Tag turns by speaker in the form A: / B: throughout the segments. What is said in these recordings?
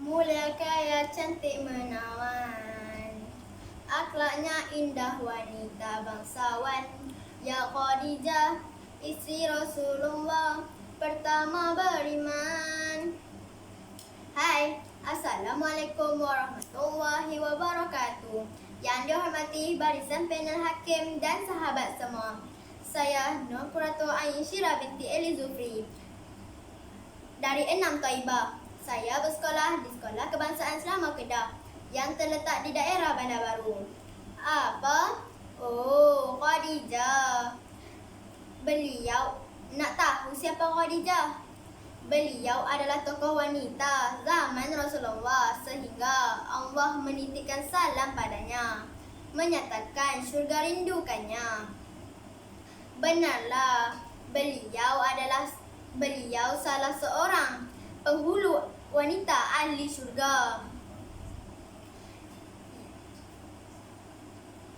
A: Mulia kaya cantik menawan, akhlaknya indah wanita bangsawan. Ya Khadijah, istri Rasulullah, pertama beriman. Hai, Assalamualaikum warahmatullahi wabarakatuh. Yang dihormati barisan panel hakim dan sahabat semua. Saya Nur Quratul Ain Syirah binti Eli Zufri dari Enam Taibah. Saya bersekolah di Sekolah Kebangsaan Selama Kedah yang terletak di daerah Bandar Baru. Apa? Oh, Khadijah. Beliau, nak tahu siapa Khadijah? Beliau adalah tokoh wanita zaman Rasulullah sehingga Allah menitipkan salam padanya, menyatakan syurga rindukannya. Benarlah, beliau salah seorang penghulu wanita ahli syurga.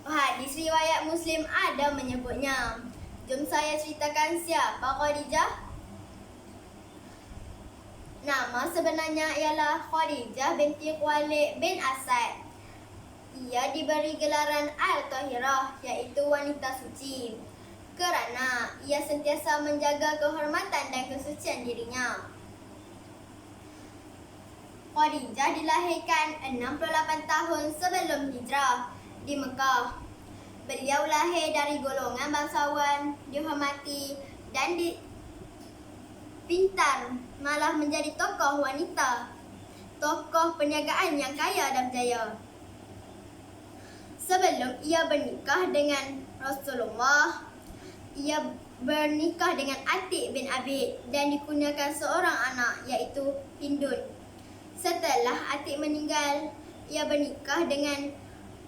A: Hadis riwayat Muslim ada menyebutnya. Jom saya ceritakan siapa Khadijah. Nama sebenarnya ialah Khadijah binti Khuwailid bin Asad. Ia diberi gelaran Al-Tahirah, iaitu wanita suci, kerana ia sentiasa menjaga kehormatan dan kesucian dirinya. Khadijah dilahirkan 68 tahun sebelum hijrah di Mekah. Beliau lahir dari golongan bangsawan, dihormati dan pintar, malah menjadi tokoh wanita, tokoh perniagaan yang kaya dan berjaya. Sebelum ia bernikah dengan Rasulullah, ia bernikah dengan Atik bin Abid dan dikurniakan seorang anak, iaitu Hindun. Setelah Atik meninggal, ia bernikah dengan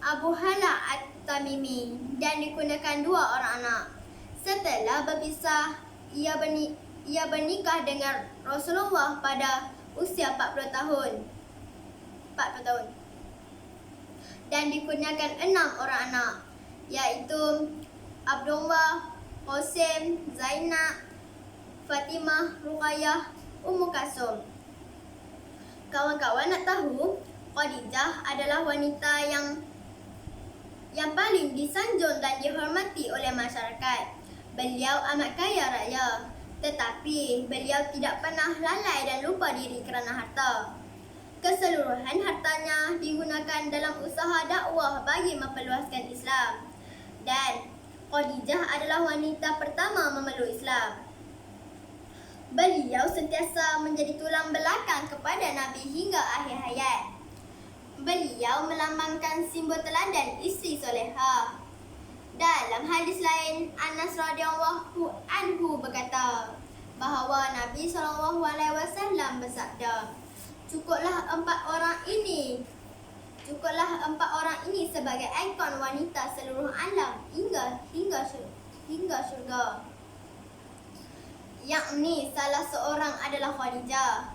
A: Abu Hala At-Tamimi dan dikurniakan 2 orang anak. Setelah berpisah, ia bernikah dengan Rasulullah pada usia 40 tahun dan dikurniakan 6 orang anak, iaitu Abdullah, Qasim, Zainab, Fatimah, Ruqayyah, Ummu Kalsum. Kawan-kawan nak tahu, Khadijah adalah wanita yang paling disanjung dan dihormati oleh masyarakat. Beliau amat kaya raya, tetapi beliau tidak pernah lalai dan lupa diri kerana harta. Keseluruhan hartanya digunakan dalam usaha dakwah bagi memperluaskan Islam. Dan Khadijah adalah wanita pertama memeluk Islam. Beliau sentiasa menjadi tulang belakang kepada Nabi hingga akhir hayat. Beliau melambangkan simbol teladan isteri solehah. Dalam hadis lain, Anas radhiyallahu anhu berkata bahawa Nabi SAW bersabda, Cukuplah empat orang ini sebagai ikon wanita seluruh alam hingga syurga. Yakni salah seorang adalah Khadijah.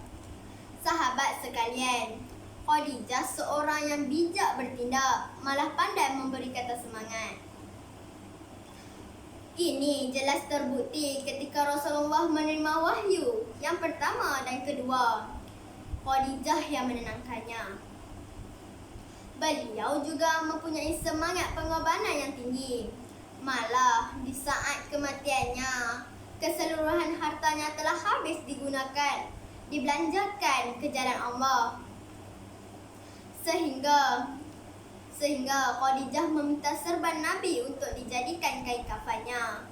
A: Sahabat sekalian, Khadijah seorang yang bijak bertindak, malah pandai memberi kata semangat. Ini jelas terbukti ketika Rasulullah menerima wahyu yang pertama dan kedua. Khadijah yang menenangkannya. Beliau juga mempunyai semangat pengorbanan yang tinggi. Malah di saat kematiannya, keseluruhan hartanya telah habis dibelanjakan ke jalan Allah. Sehingga Khadijah meminta serban Nabi untuk dijadikan kain kafannya.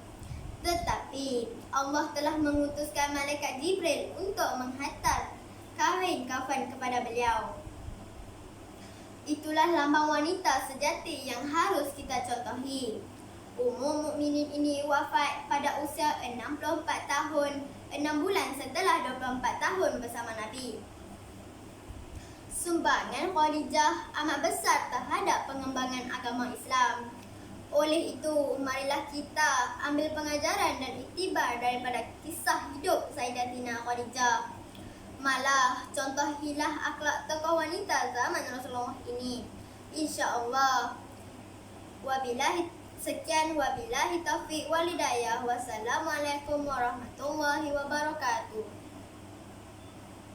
A: Tetapi Allah telah mengutuskan malaikat Jibril untuk menghantar kain kafan kepada beliau. Itulah lambang wanita sejati yang harus kita contohi. Ummul Mukminin ini wafat pada usia 64 tahun 6 bulan setelah 24 tahun bersama Nabi. Sumbangan Khadijah amat besar terhadap pengembangan agama Islam. Oleh itu, marilah kita ambil pengajaran dan iktibar daripada kisah hidup Sayyidatina Khadijah. Malah contohilah akhlak tokoh wanita zaman Rasulullah ini. InsyaAllah. Wabillahi taufiq wal hidayah. Wassalamualaikum warahmatullahi wabarakatuh.